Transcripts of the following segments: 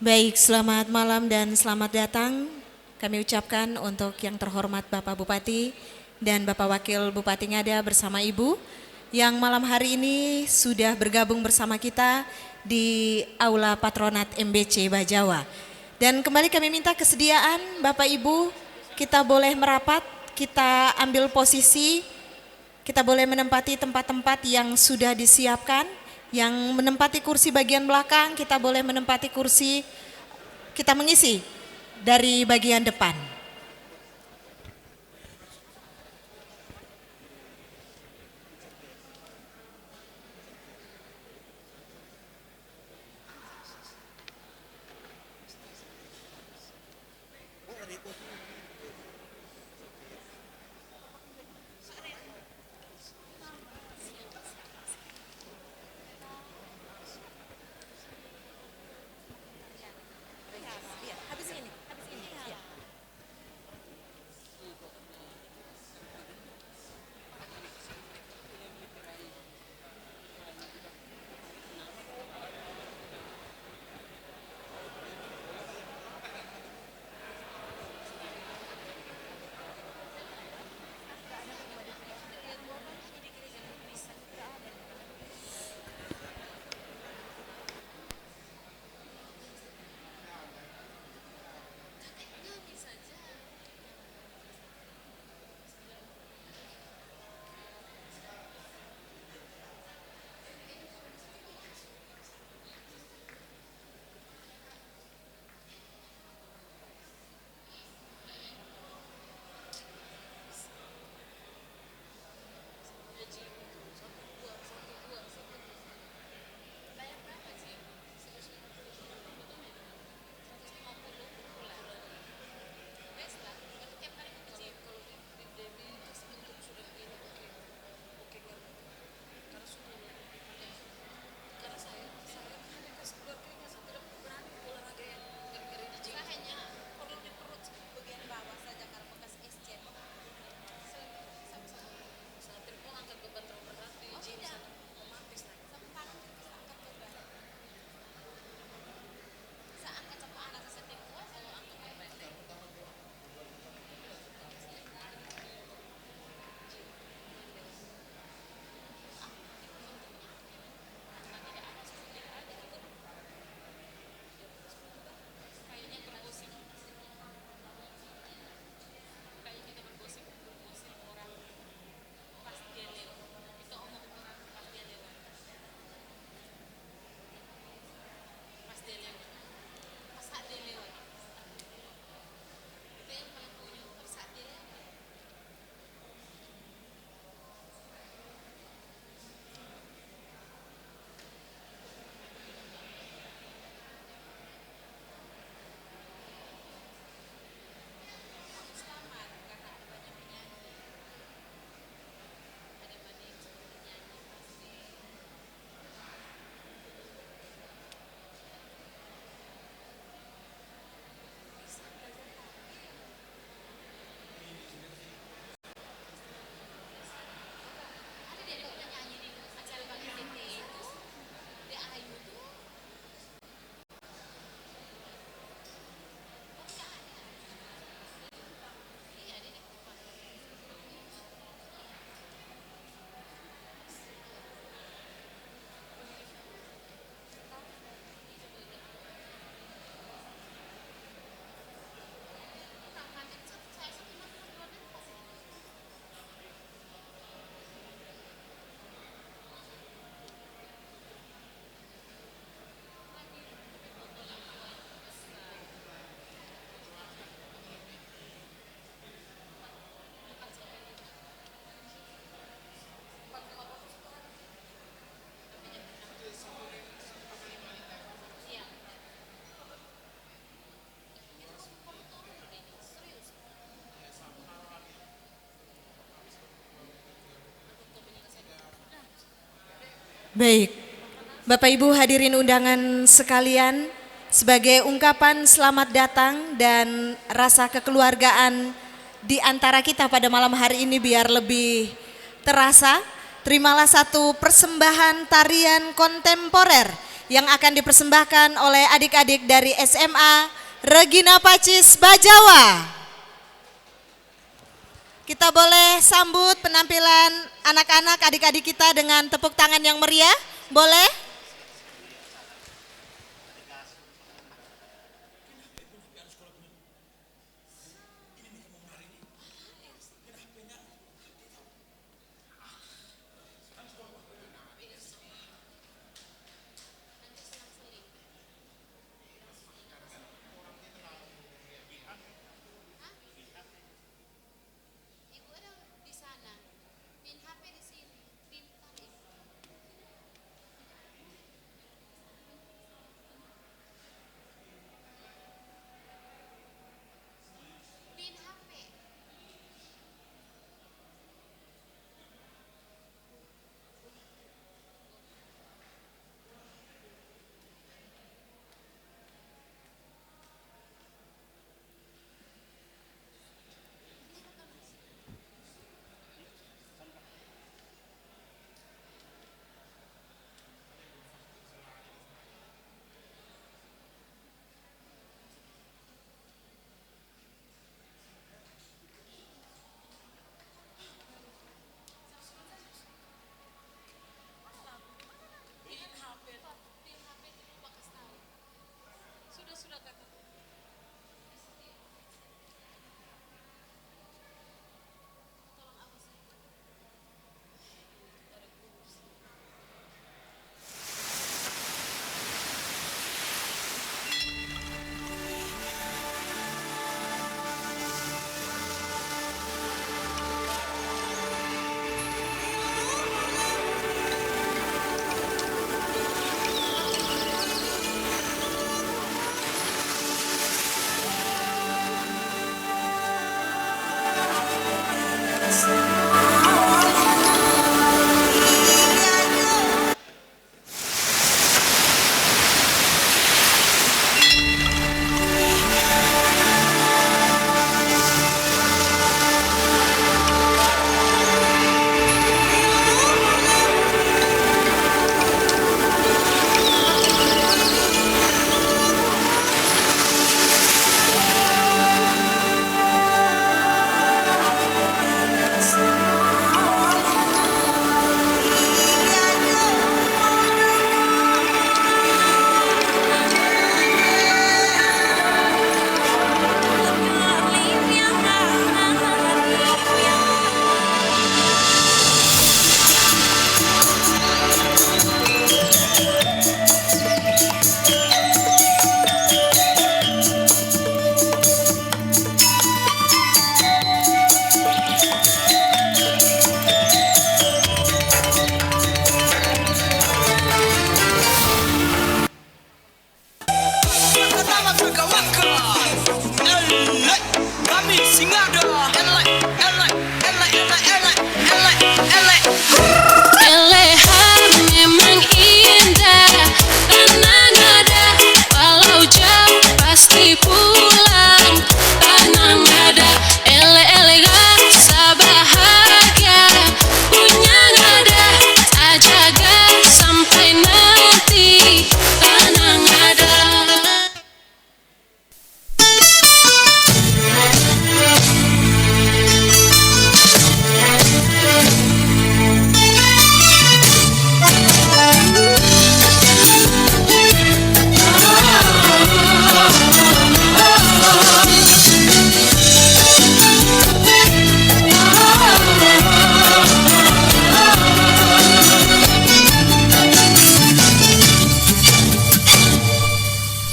Baik, selamat malam dan selamat datang. Kami ucapkan untuk yang terhormat Bapak Bupati dan Bapak Wakil Bupati Ngada bersama Ibu yang malam hari ini sudah bergabung bersama kita di Aula Patronat MBC Bajawa. Dan kembali kami minta kesediaan Bapak Ibu, kita boleh merapat, kita ambil posisi, kita boleh menempati tempat-tempat yang sudah disiapkan. Yang menempati kursi bagian belakang, kita boleh menempati kursi, kita mengisi dari bagian depan. Baik, Bapak Ibu hadirin undangan sekalian, sebagai ungkapan selamat datang dan rasa kekeluargaan di antara kita pada malam hari ini biar lebih terasa, terimalah satu persembahan tarian kontemporer yang akan dipersembahkan oleh adik-adik dari SMA Regina Pacis Bajawa. Kita boleh sambut penampilan anak-anak adik-adik kita dengan tepuk tangan yang meriah, boleh?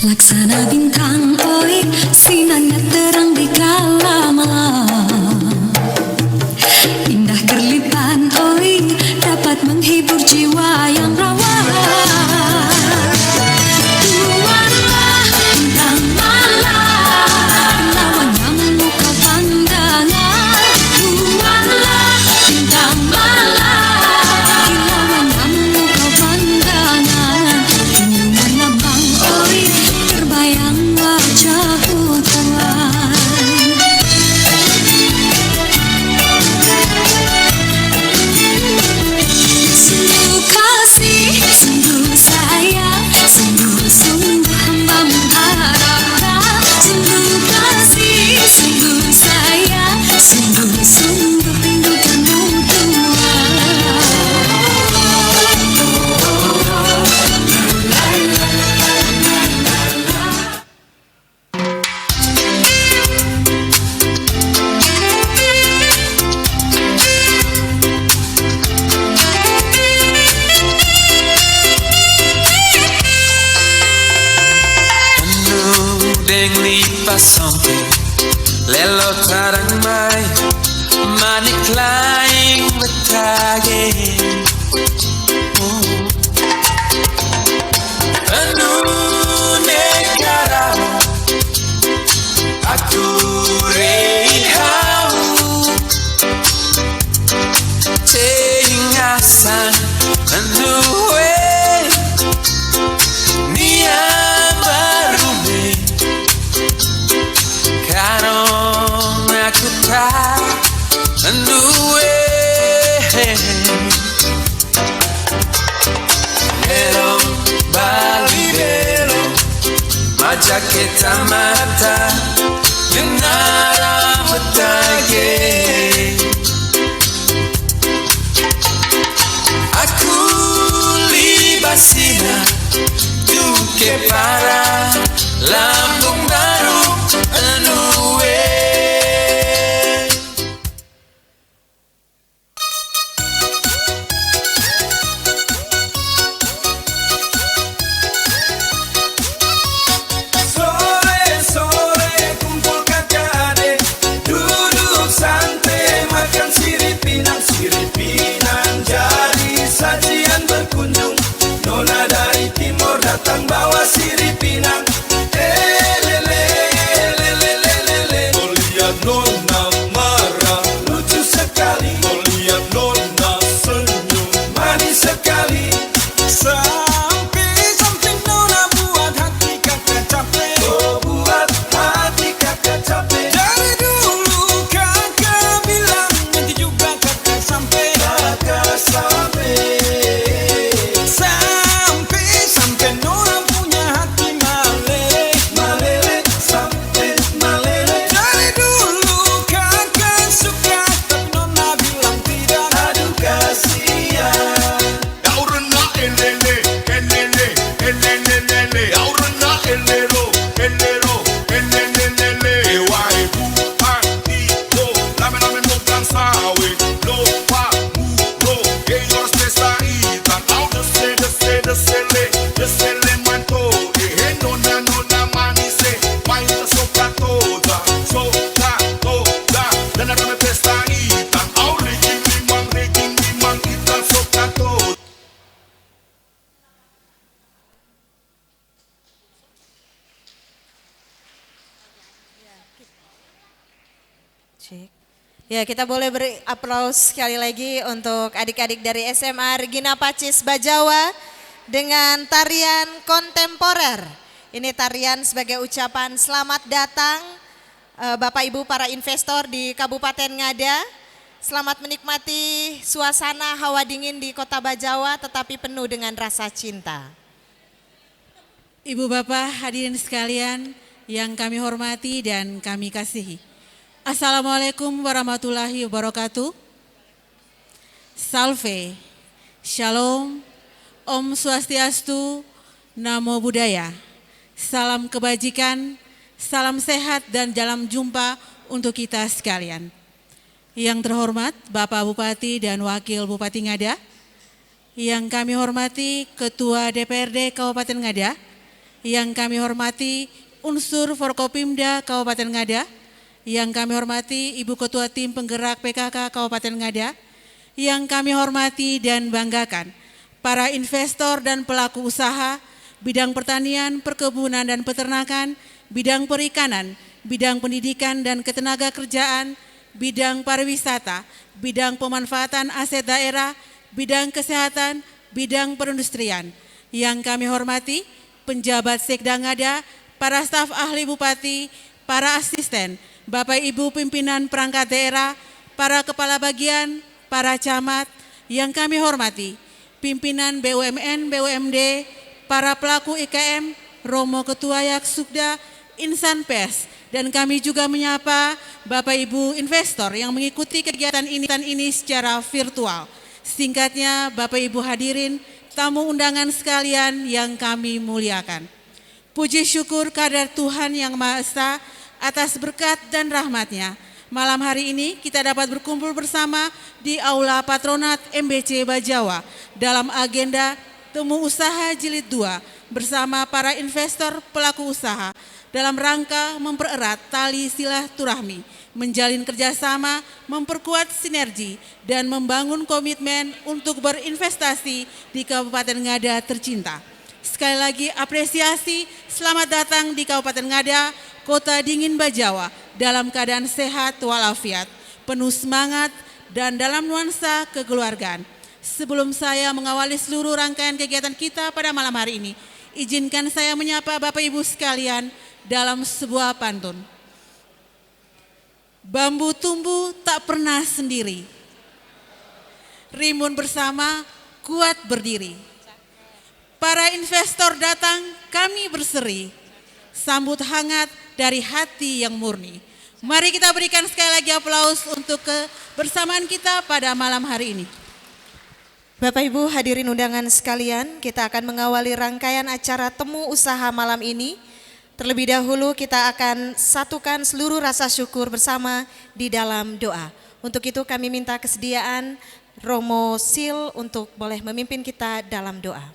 Laksana bintang, oi, sinarnya terang di kala malam. Indah kerlipan, oi, dapat menghibur jiwa yang rawan. Tuanlah bintang malam, lawannya memukau pandangan. Tuanlah bintang malam, lawannya memukau pandangan. Senyuman lambang, oi, terbayang wajahmu tuan. deng lipas sompe lelo tarang mai manik laing betage anu negara aku rehau tengasan anu Jaqueta mata Genara betage Aku libasina Duke para Lambung baru Anue datang bawa sirip pinang lele kau lihat nona marah lucu sekali kau lihat nona senyum manis sekali sampai nona buat hati kakak capek oh buat hati kakak capek dari dulu kakak bilang nanti juga kakak sampai Ya, kita boleh beri aplaus sekali lagi untuk adik-adik dari SMA Regina Pacis Bajawa dengan tarian kontemporer. Ini tarian sebagai ucapan selamat datang Bapak Ibu para investor di Kabupaten Ngada. Selamat menikmati suasana hawa dingin di Kota Bajawa tetapi penuh dengan rasa cinta. Ibu Bapak hadirin sekalian yang kami hormati dan kami kasihi. Assalamualaikum warahmatullahi wabarakatuh. Salve, Shalom, Om Swastiastu, Namo Buddhaya. Salam kebajikan, salam sehat dan dalam jumpa untuk kita sekalian. Yang terhormat Bapak Bupati dan Wakil Bupati Ngada, yang kami hormati Ketua DPRD Kabupaten Ngada, yang kami hormati unsur Forkopimda Kabupaten Ngada, yang kami hormati Ibu Ketua Tim Penggerak PKK Kabupaten Ngada, yang kami hormati dan banggakan para investor dan pelaku usaha, bidang pertanian, perkebunan dan peternakan, bidang perikanan, bidang pendidikan dan ketenaga kerjaan, bidang pariwisata, bidang pemanfaatan aset daerah, bidang kesehatan, bidang perindustrian. Yang kami hormati penjabat Sekda Ngada, para staf ahli Bupati, para asisten, Bapak Ibu pimpinan perangkat daerah, para kepala bagian, para camat, yang kami hormati, pimpinan BUMN, BUMD, para pelaku IKM, Romo Ketua Yaksukda, Insan Pers, dan kami juga menyapa Bapak Ibu investor yang mengikuti kegiatan ini secara virtual. Singkatnya Bapak Ibu hadirin, tamu undangan sekalian yang kami muliakan. Puji syukur kehadirat Tuhan Yang Maha Esa atas berkat dan rahmat-Nya. Malam hari ini kita dapat berkumpul bersama di Aula Patronat MBC Bajawa dalam agenda Temu Usaha Jilid 2 bersama para investor pelaku usaha dalam rangka mempererat tali silaturahmi, menjalin kerjasama, memperkuat sinergi, dan membangun komitmen untuk berinvestasi di Kabupaten Ngada tercinta. Sekali lagi apresiasi, selamat datang di Kabupaten Ngada, Kota Dingin Bajawa, dalam keadaan sehat walafiat, penuh semangat, dan dalam nuansa kekeluargaan. Sebelum saya mengawali seluruh rangkaian kegiatan kita pada malam hari ini, izinkan saya menyapa Bapak Ibu sekalian dalam sebuah pantun. Bambu tumbuh tak pernah sendiri, rimbun bersama kuat berdiri. Para investor datang, kami berseri, sambut hangat dari hati yang murni. Mari kita berikan sekali lagi aplaus untuk kebersamaan kita pada malam hari ini. Bapak Ibu hadirin undangan sekalian, kita akan mengawali rangkaian acara temu usaha malam ini. Terlebih dahulu kita akan satukan seluruh rasa syukur bersama di dalam doa. Untuk itu kami minta kesediaan Romo Sil untuk boleh memimpin kita dalam doa.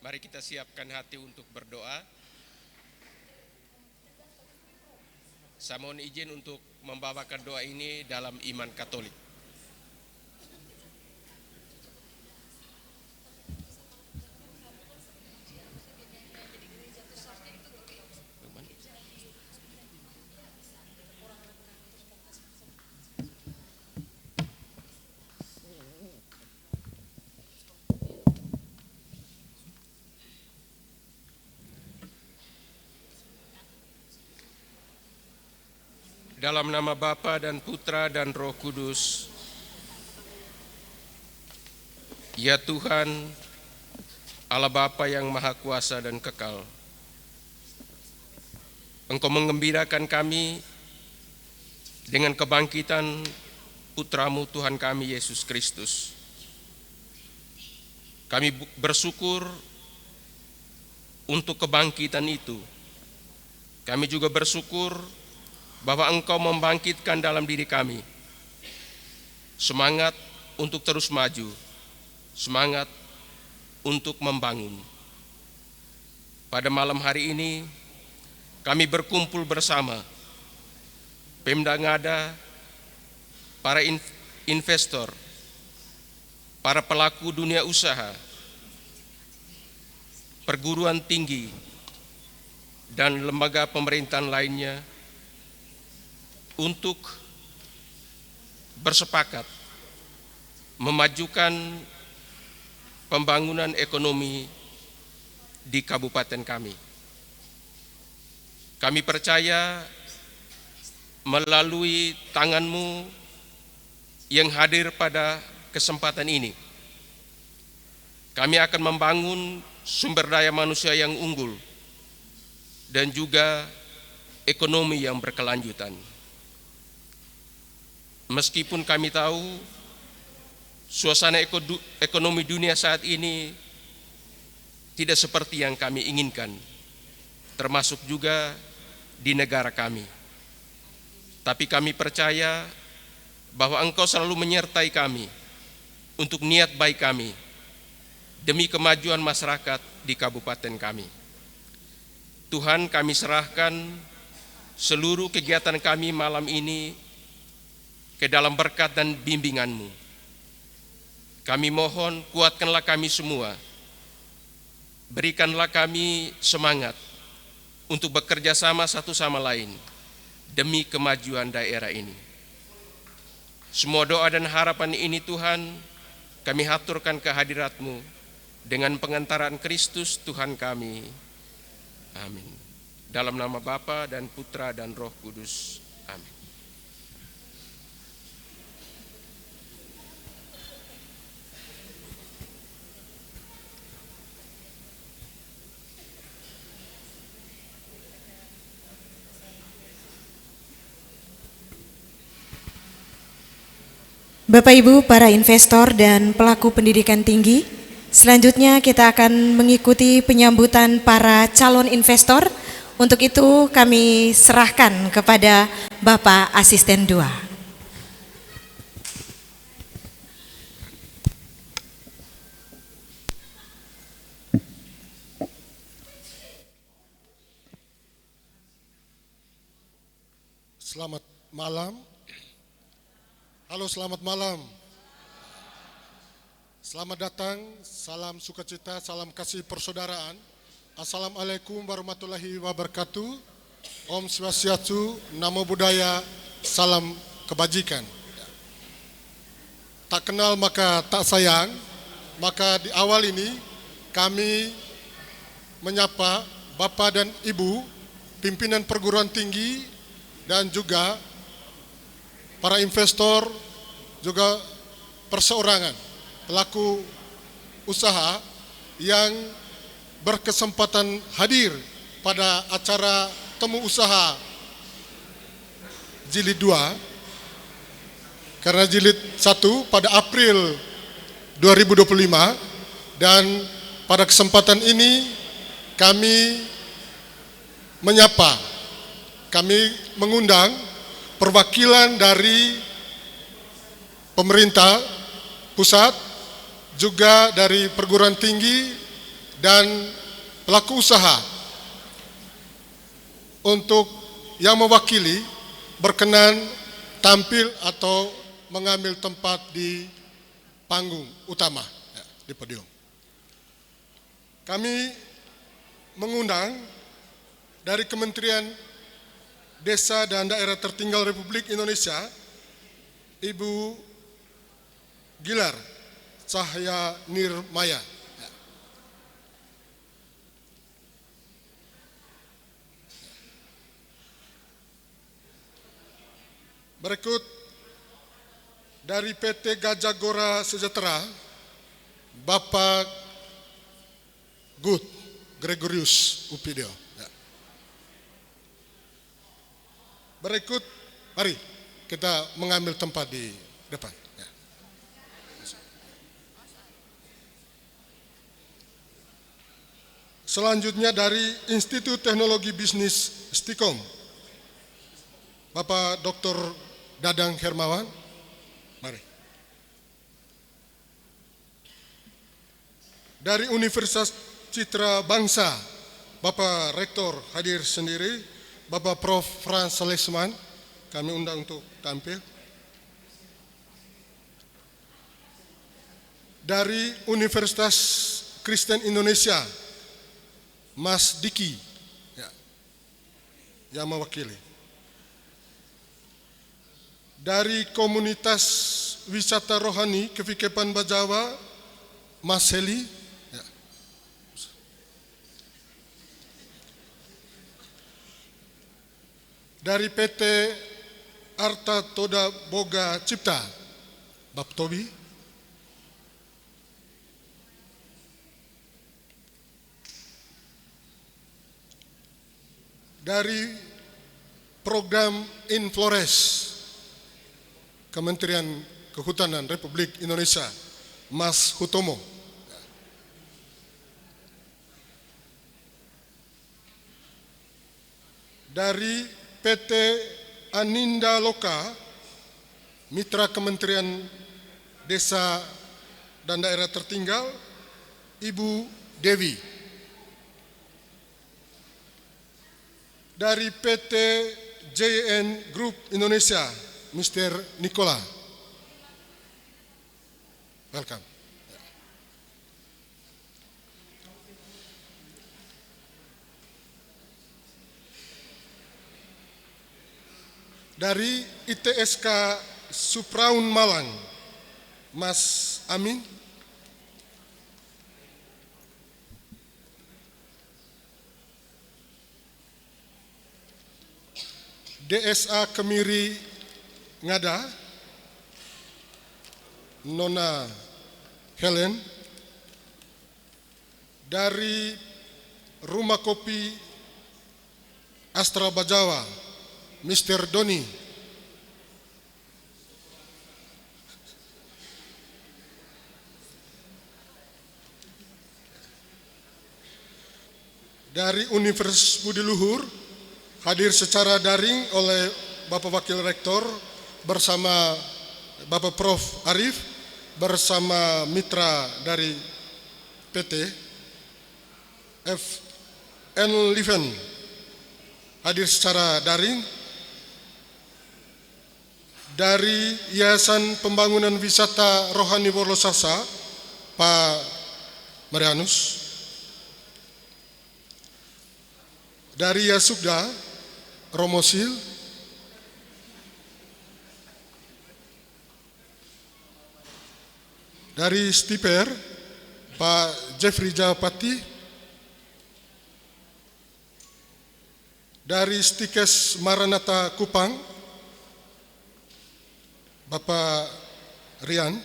Mari kita siapkan hati untuk berdoa. Saya mohon izin untuk membawakan doa ini dalam iman Katolik. Dalam nama Bapa dan Putra dan Roh Kudus. Ya Tuhan, Allah Bapa yang Maha Kuasa dan Kekal, Engkau menggembirakan kami dengan kebangkitan Putramu Tuhan kami Yesus Kristus. Kami bersyukur untuk kebangkitan itu. Kami juga bersyukur bahwa Engkau membangkitkan dalam diri kami semangat untuk terus maju, semangat untuk membangun. Pada malam hari ini kami berkumpul bersama Pemda Ngada, para investor, para pelaku dunia usaha, perguruan tinggi, dan lembaga pemerintahan lainnya untuk bersepakat memajukan pembangunan ekonomi di kabupaten kami. Kami percaya melalui tangan-Mu yang hadir pada kesempatan ini, kami akan membangun sumber daya manusia yang unggul dan juga ekonomi yang berkelanjutan. Meskipun kami tahu suasana ekonomi dunia saat ini tidak seperti yang kami inginkan, termasuk juga di negara kami. Tapi kami percaya bahwa Engkau selalu menyertai kami untuk niat baik kami demi kemajuan masyarakat di kabupaten kami. Tuhan, kami serahkan seluruh kegiatan kami malam ini ke dalam berkat dan bimbingan-Mu. Kami mohon kuatkanlah kami semua, berikanlah kami semangat untuk bekerja sama satu sama lain demi kemajuan daerah ini. Semua doa dan harapan ini Tuhan kami haturkan ke hadirat-Mu dengan pengantaran Kristus Tuhan kami. Amin. Dalam nama Bapa dan Putra dan Roh Kudus. Amin. Bapak Ibu para investor dan pelaku pendidikan tinggi, selanjutnya kita akan mengikuti penyambutan para calon investor. Untuk itu kami serahkan kepada Bapak Asisten 2. Selamat malam. Halo, selamat malam. Selamat datang, salam sukacita, salam kasih persaudaraan. Assalamualaikum warahmatullahi wabarakatuh. Om Swastiastu, Namo Buddhaya, salam kebajikan. Tak kenal maka tak sayang, maka di awal ini kami menyapa Bapak dan Ibu, pimpinan perguruan tinggi dan juga para investor, juga perseorangan, pelaku usaha yang berkesempatan hadir pada acara temu usaha jilid 2, karena jilid 1 pada April 2025, dan pada kesempatan ini kami menyapa, kami mengundang perwakilan dari pemerintah pusat, juga dari perguruan tinggi dan pelaku usaha untuk yang mewakili berkenan tampil atau mengambil tempat di panggung utama, di podium. Kami mengundang dari Kementerian Desa dan Daerah Tertinggal Republik Indonesia, Ibu Gilar Cahaya Nirmaya. Berikut dari PT Gajah Gora Sejahtera, Bapak Good Gregorius Upidio. Berikut, mari kita mengambil tempat di depan. Selanjutnya dari Institut Teknologi Bisnis Stikom, Bapak Dr. Dadang Hermawan, mari. Dari Universitas Citra Bangsa, Bapak Rektor hadir sendiri, Bapak Prof. Frans Lesman, kami undang untuk tampil. Dari Universitas Kristen Indonesia, Mas Diki, yang mewakili. Dari Komunitas Wisata Rohani Kevikepan Bajawa, Mas Heli. Dari PT Arta Toda Boga Cipta, Bab Tobi. Dari Program Inflores, Kementerian Kehutanan Republik Indonesia, Mas Hutomo. Dari PT Aninda Loka, Mitra Kementerian Desa dan Daerah Tertinggal, Ibu Dewi. Dari PT JN Group Indonesia, Mr. Nicola. Welcome. Dari ITSK Supraun Malang, Mas Amin. DSA Kemiri Ngada, Nona Helen. Dari Rumah Kopi Astra Bajawa, Mr. Doni. dari Universitas Budi Luhur hadir secara daring oleh Bapak Wakil Rektor bersama Bapak Prof. Arif bersama mitra dari PT FN Liven hadir secara daring. Dari Yayasan Pembangunan Wisata Rohani Wolosasa, Pak Marianus. Dari Yasubda, Romosil. Dari Stiper, Pak Jeffrey Jawapati. Dari Stikes Maranatha Kupang, Bapak Rian.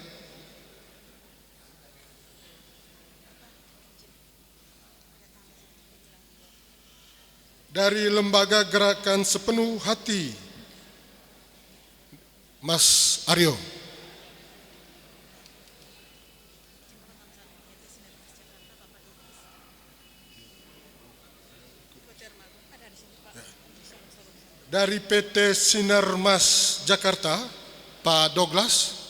Dari Lembaga Gerakan Sepenuh Hati, Mas Aryo. Dari PT Sinarmas Jakarta, Pak Douglas.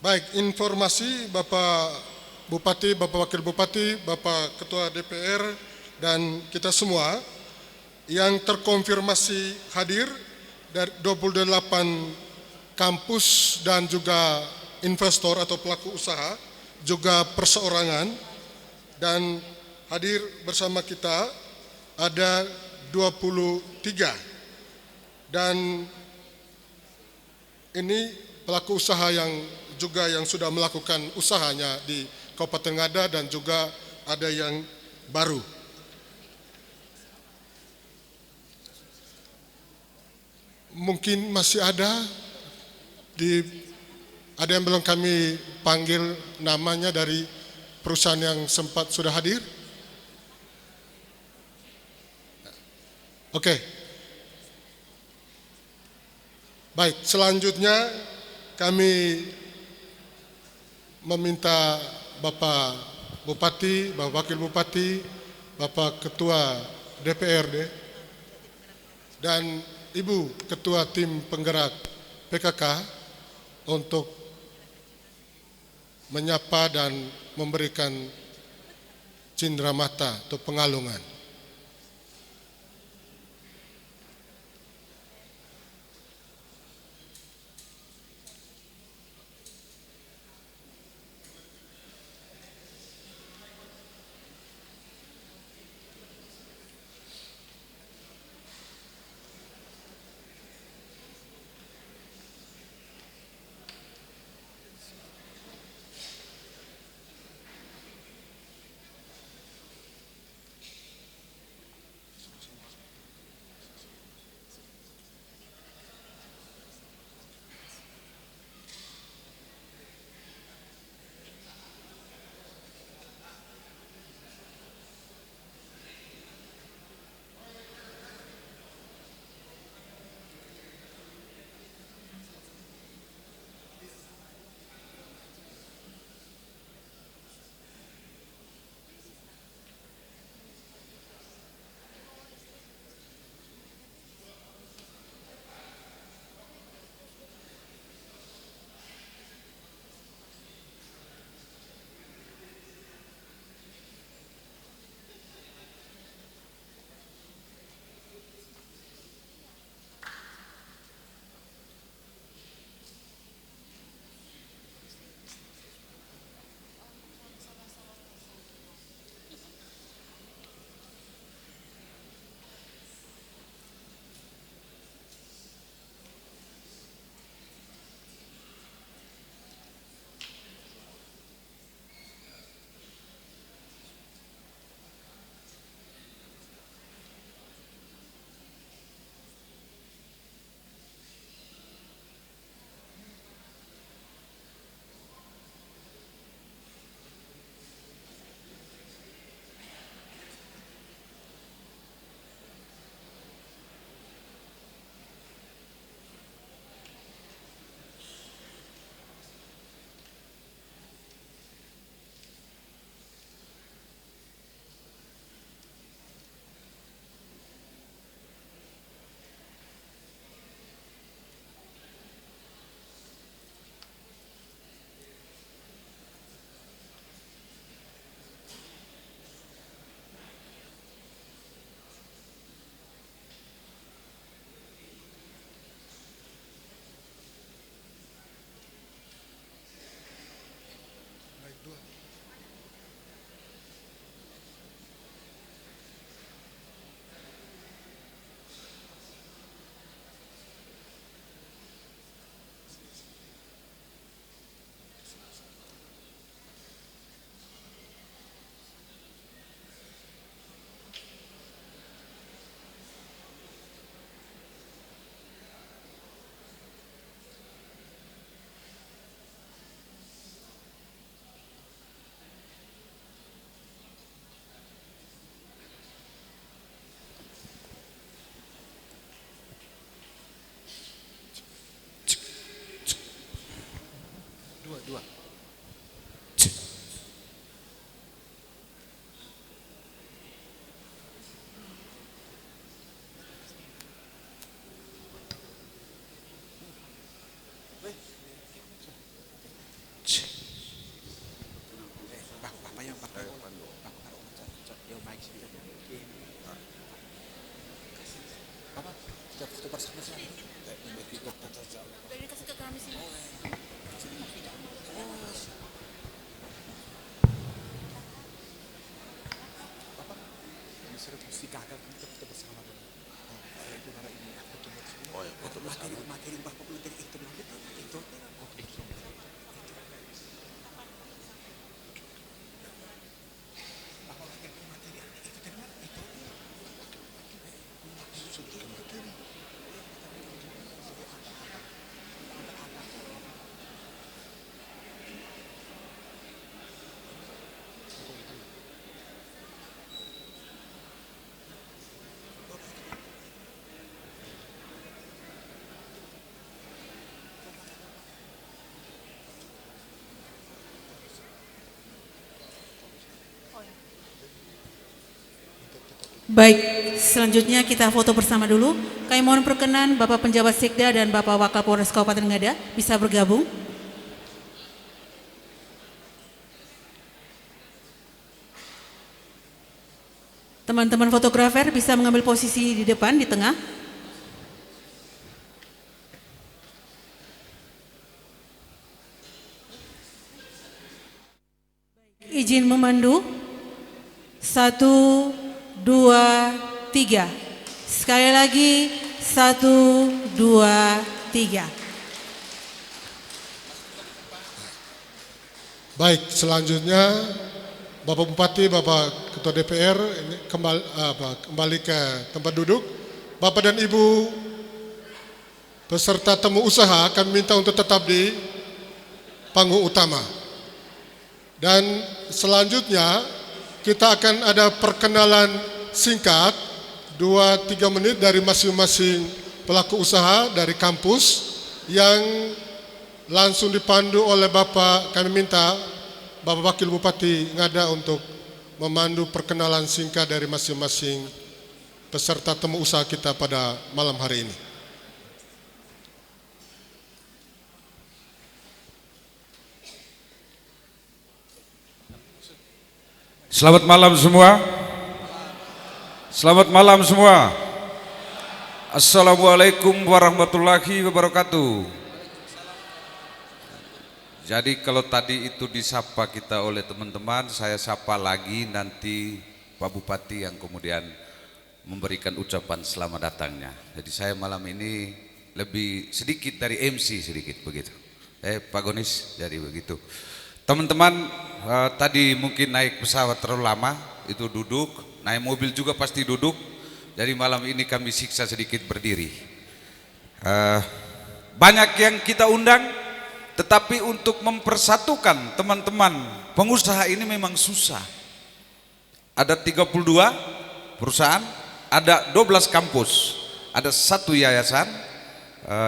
Baik, informasi Bapak Bupati, Bapak Wakil Bupati, Bapak Ketua DPR, dan kita semua yang terkonfirmasi hadir dari 28 kampus dan juga investor atau pelaku usaha, juga perseorangan, dan hadir bersama kita ada 23. Dan ini pelaku usaha yang sudah melakukan usahanya di Kabupaten Ngada dan juga ada yang baru. Mungkin masih ada yang belum kami panggil namanya dari perusahaan yang sempat sudah hadir. Oke. Baik, selanjutnya kami meminta Bapak Bupati, Bapak Wakil Bupati, Bapak Ketua DPRD, dan Ibu Ketua Tim Penggerak PKK untuk menyapa dan memberikan cindramata atau pengalungan. Baik, selanjutnya kita foto bersama dulu. Kami mohon perkenan Bapak Penjabat Sekda dan Bapak Wakapolres Kabupaten Ngada bisa bergabung. Teman-teman fotografer bisa mengambil posisi di depan, di tengah. Izin memandu. 1, 2, 3. Sekali lagi 1, 2, 3. Baik, selanjutnya Bapak Bupati, Bapak Ketua DPR ini kembali ke tempat duduk. Bapak dan Ibu peserta temu usaha akan minta untuk tetap di panggung utama. Dan selanjutnya kita akan ada perkenalan singkat 2-3 menit dari masing-masing pelaku usaha dari kampus yang langsung dipandu oleh Bapak. Kami minta Bapak Wakil Bupati Ngada untuk memandu perkenalan singkat dari masing-masing peserta temu usaha kita pada malam hari ini. Selamat malam semua. Selamat malam semua. Assalamualaikum warahmatullahi wabarakatuh. Jadi kalau tadi itu disapa kita oleh teman-teman, saya sapa lagi nanti Pak Bupati yang kemudian memberikan ucapan selamat datangnya. Jadi saya malam ini lebih sedikit dari MC sedikit begitu. Pak Gonis, jadi begitu. Teman-teman tadi mungkin naik pesawat terlalu lama, itu duduk, naik mobil juga pasti duduk. Jadi malam ini kami siksa sedikit berdiri. Banyak yang kita undang, tetapi untuk mempersatukan teman-teman pengusaha ini memang susah. Ada 32 perusahaan, ada 12 kampus, ada 1 yayasan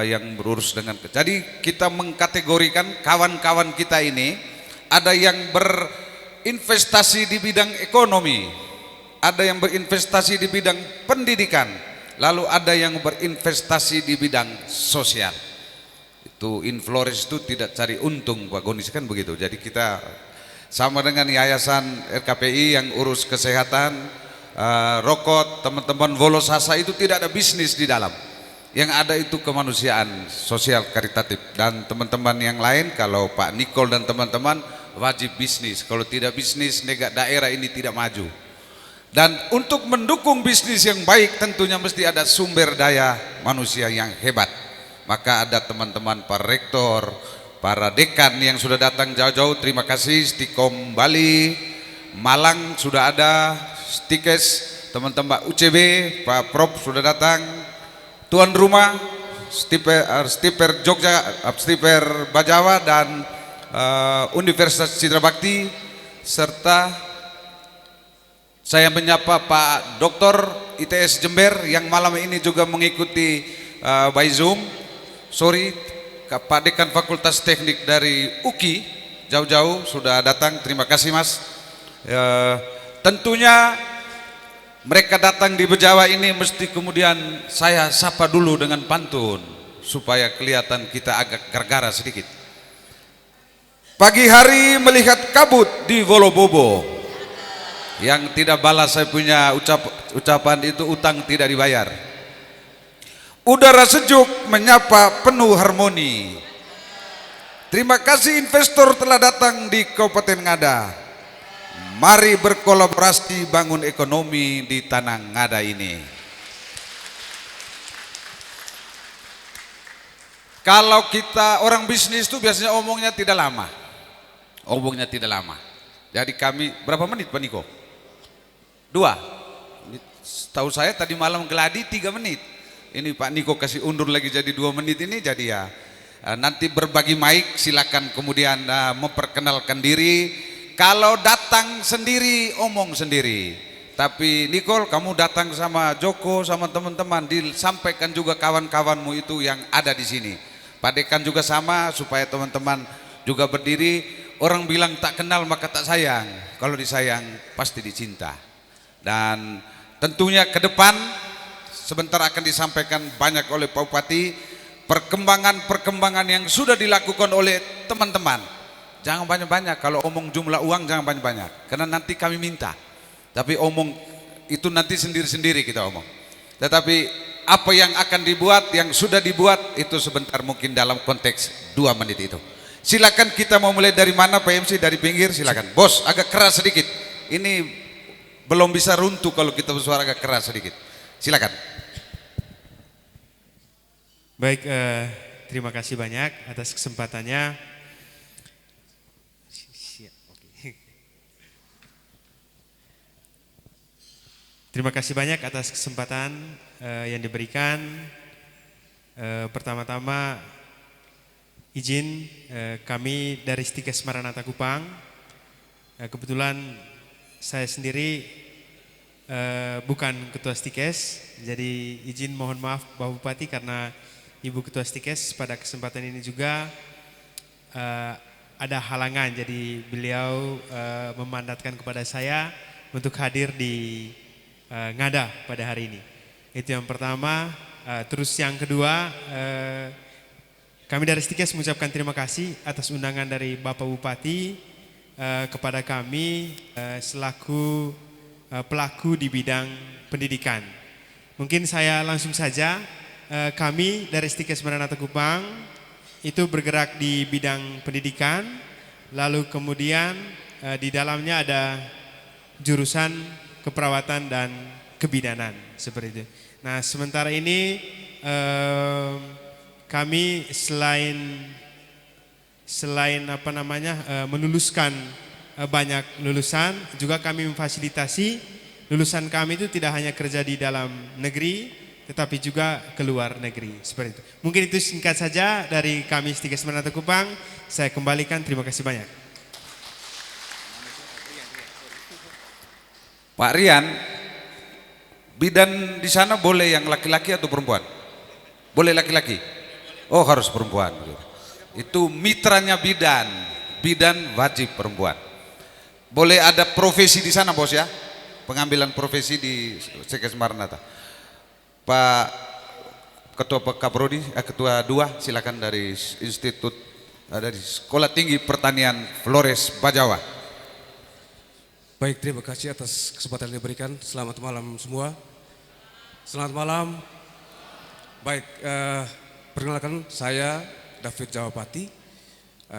yang berurus dengan. Jadi kita mengkategorikan kawan-kawan kita ini. Ada yang berinvestasi di bidang ekonomi, ada yang berinvestasi di bidang pendidikan, lalu ada yang berinvestasi di bidang sosial. Itu Inflores itu tidak cari untung Pak Gonis kan begitu. Jadi kita sama dengan yayasan RKPI yang urus kesehatan, rokok, teman-teman Volosasa itu tidak ada bisnis di dalam. Yang ada itu kemanusiaan sosial karitatif. Dan teman-teman yang lain, kalau Pak Nicole dan teman-teman wajib bisnis, kalau tidak bisnis daerah ini tidak maju. Dan untuk mendukung bisnis yang baik tentunya mesti ada sumber daya manusia yang hebat. Maka ada teman-teman para rektor, para dekan yang sudah datang jauh-jauh, terima kasih. Stikom Bali, Malang sudah ada, Stikes, teman-teman UCB, Pak Prof sudah datang, tuan rumah Stiper Jogja, Stiper Bajawa dan Universitas Citra Bakti, serta saya menyapa Pak Dr. ITS Jember yang malam ini juga mengikuti by Zoom. Sorry, Pak Dekan Fakultas Teknik dari UKI jauh-jauh sudah datang, terima kasih Mas. Tentunya mereka datang di Bejawa ini mesti kemudian saya sapa dulu dengan pantun supaya kelihatan kita agak gargara sedikit. Pagi hari melihat kabut di Wolobobo, yang tidak balas saya punya ucapan itu utang tidak dibayar. Udara sejuk menyapa penuh harmoni. Terima kasih investor telah datang di Kabupaten Ngada. Mari berkolaborasi bangun ekonomi di tanah Ngada ini. Kalau kita orang bisnis itu biasanya omongnya tidak lama. Omongnya tidak lama. Jadi kami, berapa menit Pak Niko? 2. Tahu saya tadi malam geladi 3 menit. Ini Pak Niko kasih undur lagi jadi 2 menit ini, jadi ya nanti berbagi mic, silakan kemudian memperkenalkan diri. Kalau datang sendiri, omong sendiri. Tapi Nicole, kamu datang sama Joko, sama teman-teman, disampaikan juga kawan-kawanmu itu yang ada di sini. Pak Dekan juga sama, supaya teman-teman juga berdiri. Orang bilang tak kenal maka tak sayang. Kalau disayang pasti dicinta. Dan tentunya ke depan sebentar akan disampaikan banyak oleh Pak Bupati perkembangan-perkembangan yang sudah dilakukan oleh teman-teman. Jangan banyak-banyak, kalau omong jumlah uang jangan banyak-banyak, karena nanti kami minta. Tapi omong itu nanti sendiri-sendiri kita omong. Tetapi apa yang akan dibuat, yang sudah dibuat itu sebentar, mungkin dalam konteks 2 menit itu. Silakan, kita mau mulai dari mana Pak MC? Dari pinggir silakan. Bos, agak keras sedikit. Ini belum bisa runtuh kalau kita bersuara agak keras sedikit. Silakan. Baik, terima kasih banyak atas kesempatannya. Terima kasih banyak atas kesempatan yang diberikan. Pertama-tama izin kami dari Stikes Maranatha Kupang. Kebetulan saya sendiri bukan ketua Stikes, jadi izin mohon maaf Bapak Bupati karena Ibu Ketua Stikes pada kesempatan ini juga ada halangan, jadi beliau memandatkan kepada saya untuk hadir di Ngada pada hari ini. Itu yang pertama. Terus yang kedua, kami dari Stikes mengucapkan terima kasih atas undangan dari Bapak Bupati kepada kami selaku pelaku di bidang pendidikan. Mungkin saya langsung saja, kami dari Stikes Maranatha Kupang itu bergerak di bidang pendidikan, lalu kemudian di dalamnya ada jurusan keperawatan dan kebidanan seperti itu. Nah, sementara ini kami selain meluluskan banyak lulusan, juga kami memfasilitasi lulusan kami itu tidak hanya kerja di dalam negeri, tetapi juga ke luar negeri seperti itu. Mungkin itu singkat saja dari kami Stikes Maranatha Kupang. Saya kembalikan, terima kasih banyak. Pak Rian, bidan di sana boleh yang laki-laki atau perempuan? Boleh laki-laki? Oh, harus perempuan. Itu mitranya bidan, bidan wajib perempuan. Boleh ada profesi di sana bos ya? Pengambilan profesi di Stikes Maranatha. Pak Ketua Kaprodi, Ketua 2 silakan dari Institut, dari Sekolah Tinggi Pertanian Flores Bajawa. Baik, terima kasih atas kesempatan yang diberikan. Selamat malam semua. Selamat malam. Baik, perkenalkan saya David Jawapati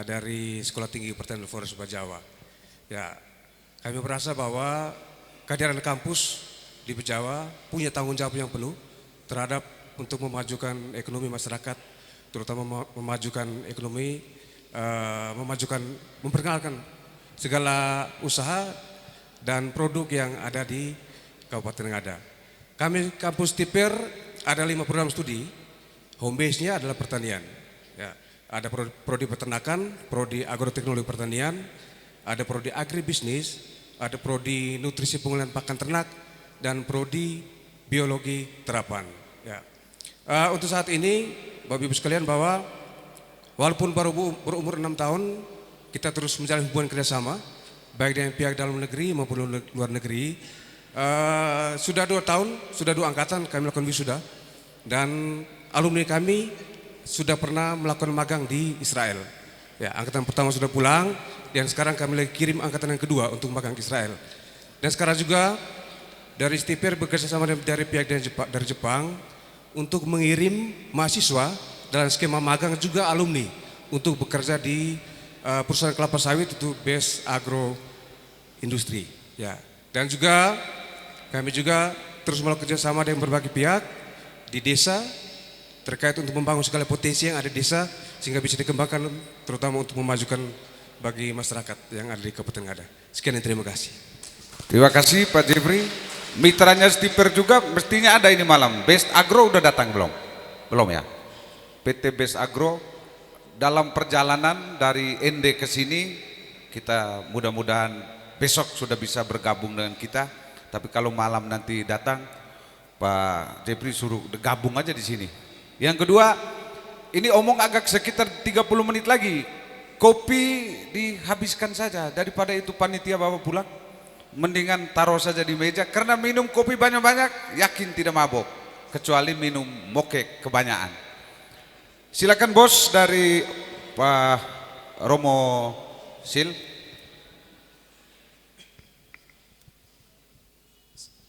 dari Sekolah Tinggi Pertanian Flores Bajawa. Ya, kami merasa bahwa kehadiran kampus di Bajawa punya tanggung jawab yang penuh terhadap untuk memajukan ekonomi masyarakat, terutama memajukan ekonomi, memperkenalkan segala usaha dan produk yang ada di Kabupaten Ngada. Kami kampus TIPER ada 5 program studi, home base-nya adalah pertanian. Ya, ada prodi peternakan, prodi agroteknologi pertanian, ada prodi agribisnis, ada prodi nutrisi pengolahan pakan ternak, dan prodi biologi terapan. Ya. Untuk saat ini, Bapak Ibu sekalian, bahwa walaupun baru berumur 6 tahun, kita terus menjalin hubungan kerjasama, baik dengan pihak dalam negeri maupun luar negeri. Sudah 2 tahun, sudah 2 angkatan kami melakukan wisuda, dan alumni kami sudah pernah melakukan magang di Israel. Ya, angkatan pertama sudah pulang, dan sekarang kami lagi kirim angkatan yang kedua untuk magang di Israel. Dan sekarang juga dari STIPER bekerja sama dari pihak dari Jepang untuk mengirim mahasiswa dalam skema magang juga alumni untuk bekerja di perusahaan kelapa sawit itu Best Agro Industri. Ya. Dan juga kami juga terus melakukan kerjasama dengan berbagai pihak di desa terkait untuk membangun segala potensi yang ada di desa sehingga bisa dikembangkan terutama untuk memajukan bagi masyarakat yang ada di Kabupaten Ngada. Sekian dan terima kasih. Terima kasih Pak Jeffrey. Mitranya Stiper juga mestinya ada ini malam. Best Agro udah datang belum? Belum ya? PT Best Agro dalam perjalanan dari ND ke sini kita mudah-mudahan besok sudah bisa bergabung dengan kita. Tapi kalau malam nanti datang Pak Jeffrey suruh gabung aja di sini. Yang kedua, ini omong agak sekitar 30 menit lagi. Kopi dihabiskan saja daripada itu panitia bawa pulang. Mendingan taruh saja di meja karena minum kopi banyak-banyak yakin tidak mabok kecuali minum mokek kebanyakan. Silakan bos dari Pak Romo Sil.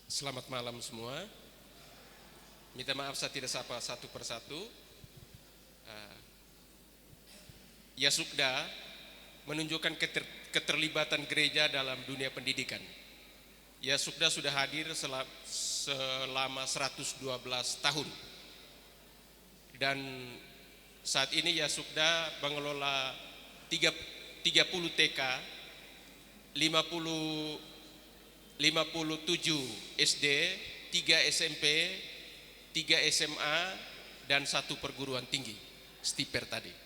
Selamat malam semua. Minta maaf saya tidak sapa satu persatu. Yasukda menunjukkan keterlibatan gereja dalam dunia pendidikan. Yasukda sudah hadir selama 112 tahun. Dan saat ini Yasukda mengelola 30 TK, 57 SD, 3 SMP, 3 SMA, dan 1 perguruan tinggi, Stiper tadi.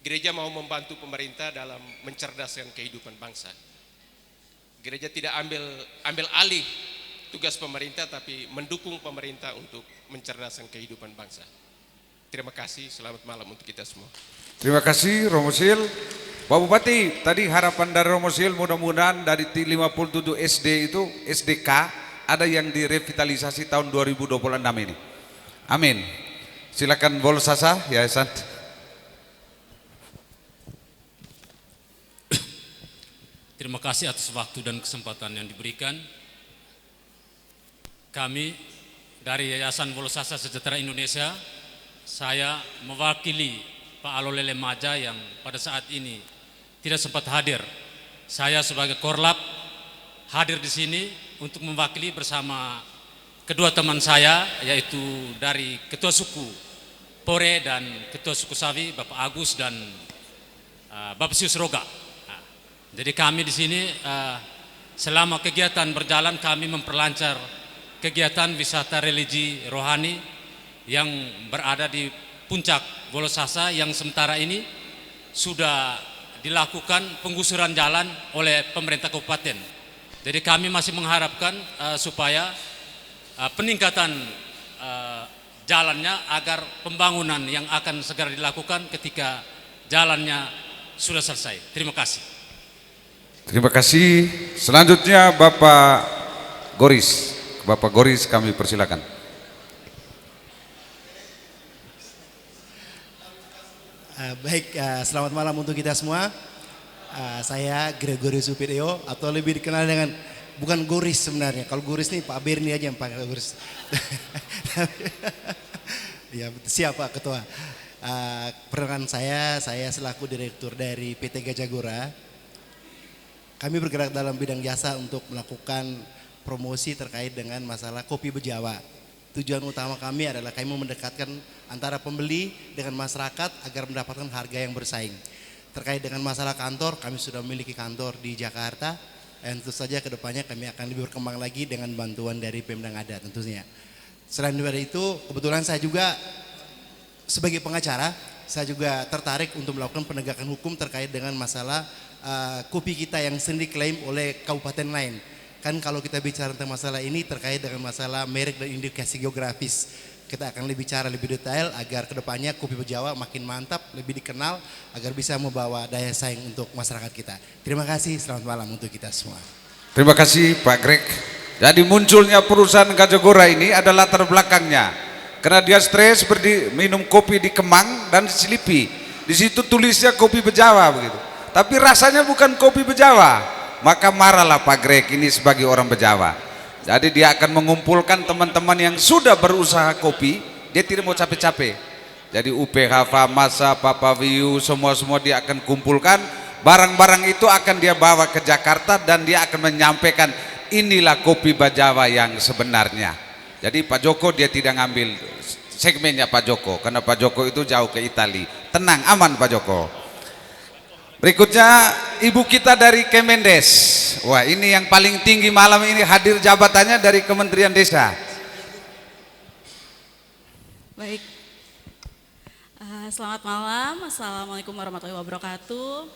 Gereja mau membantu pemerintah dalam mencerdaskan kehidupan bangsa. Gereja tidak ambil alih tugas pemerintah, tapi mendukung pemerintah untuk mencerdaskan kehidupan bangsa. Terima kasih, selamat malam untuk kita semua. Terima kasih Romo Sil. Pak Bupati, tadi harapan dari Romo Sil mudah-mudahan dari 57 SD itu, SDK, ada yang direvitalisasi tahun 2026 ini. Amin. Silakan Bolsasa, Yayasan. Terima kasih atas waktu dan kesempatan yang diberikan. Kami dari Yayasan Bolsasa Sejahtera Indonesia, saya mewakili Pak Alolele Maja yang pada saat ini tidak sempat hadir. Saya sebagai Korlap hadir di sini untuk mewakili bersama kedua teman saya, yaitu dari Ketua Suku Pore dan Ketua Suku Sawi, Bapak Agus dan Bapak Sius Roga. Jadi kami di sini selama kegiatan berjalan kami memperlancar kegiatan wisata religi rohani yang berada di puncak Bolsasa yang sementara ini sudah dilakukan penggusuran jalan oleh pemerintah kabupaten. Jadi kami masih mengharapkan supaya peningkatan jalannya agar pembangunan yang akan segera dilakukan ketika jalannya sudah selesai. Terima kasih. Terima kasih. Selanjutnya Bapak Goris. Bapak Goris kami persilakan. Baik, selamat malam untuk kita semua. Saya Gregory Supideo atau lebih dikenal dengan bukan Goris sebenarnya. Kalau Goris nih Pak Berni aja yang pakai Goris. Ya, siapa Ketua? Perkenalkan saya selaku Direktur dari PT Gajah Gora. Kami bergerak dalam bidang jasa untuk melakukan promosi terkait dengan masalah kopi Bejawa. Tujuan utama kami adalah kami mendekatkan antara pembeli dengan masyarakat agar mendapatkan harga yang bersaing. Terkait dengan masalah kantor, kami sudah memiliki kantor di Jakarta. Dan tentu saja kedepannya kami akan lebih berkembang lagi dengan bantuan dari Pemda Ngada tentunya. Selain dari itu, kebetulan saya juga sebagai pengacara, saya juga tertarik untuk melakukan penegakan hukum terkait dengan masalah kopi kita yang sering diklaim oleh kabupaten lain. Kan kalau kita bicara tentang masalah ini terkait dengan masalah merek dan indikasi geografis, kita akan lebih bicara lebih detail agar kedepannya kopi Bejawa makin mantap, lebih dikenal agar bisa membawa daya saing untuk masyarakat kita. Terima kasih, selamat malam untuk kita semua. Terima kasih Pak Greg. Jadi munculnya perusahaan Gajah Gora ini adalah latar belakangnya. Karena dia stres minum kopi di Kemang dan Selipi. Di situ tulisnya kopi Bejawa begitu. Tapi rasanya bukan kopi Bejawa. Maka marahlah Pak Greg ini sebagai orang Bejawa. Jadi dia akan mengumpulkan teman-teman yang sudah berusaha kopi, dia tidak mau capek-capek. Jadi UPH, Famasa, Papaviu, semua dia akan kumpulkan. Barang-barang itu akan dia bawa ke Jakarta dan dia akan menyampaikan inilah kopi Bajawa yang sebenarnya. Jadi Pak Joko dia tidak ngambil segmennya Pak Joko, karena Pak Joko itu jauh ke Italia. Tenang, aman Pak Joko. Berikutnya ibu kita dari Kemendes. Wah, ini yang paling tinggi malam ini hadir jabatannya dari Kementerian Desa. Baik. Selamat malam. Assalamualaikum warahmatullahi wabarakatuh.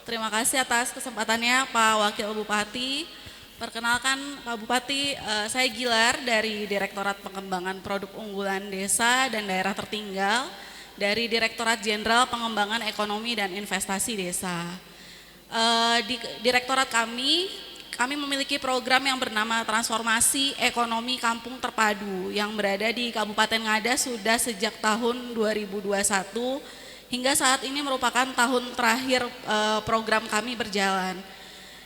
Terima kasih atas kesempatannya Pak Wakil Bupati. Perkenalkan Pak Bupati, saya Gilar dari Direktorat Pengembangan Produk Unggulan Desa dan Daerah Tertinggal dari Direktorat Jenderal Pengembangan Ekonomi dan Investasi Desa. Di Direktorat kami memiliki program yang bernama Transformasi Ekonomi Kampung Terpadu yang berada di Kabupaten Ngada sudah sejak tahun 2021 hingga saat ini merupakan tahun terakhir program kami berjalan.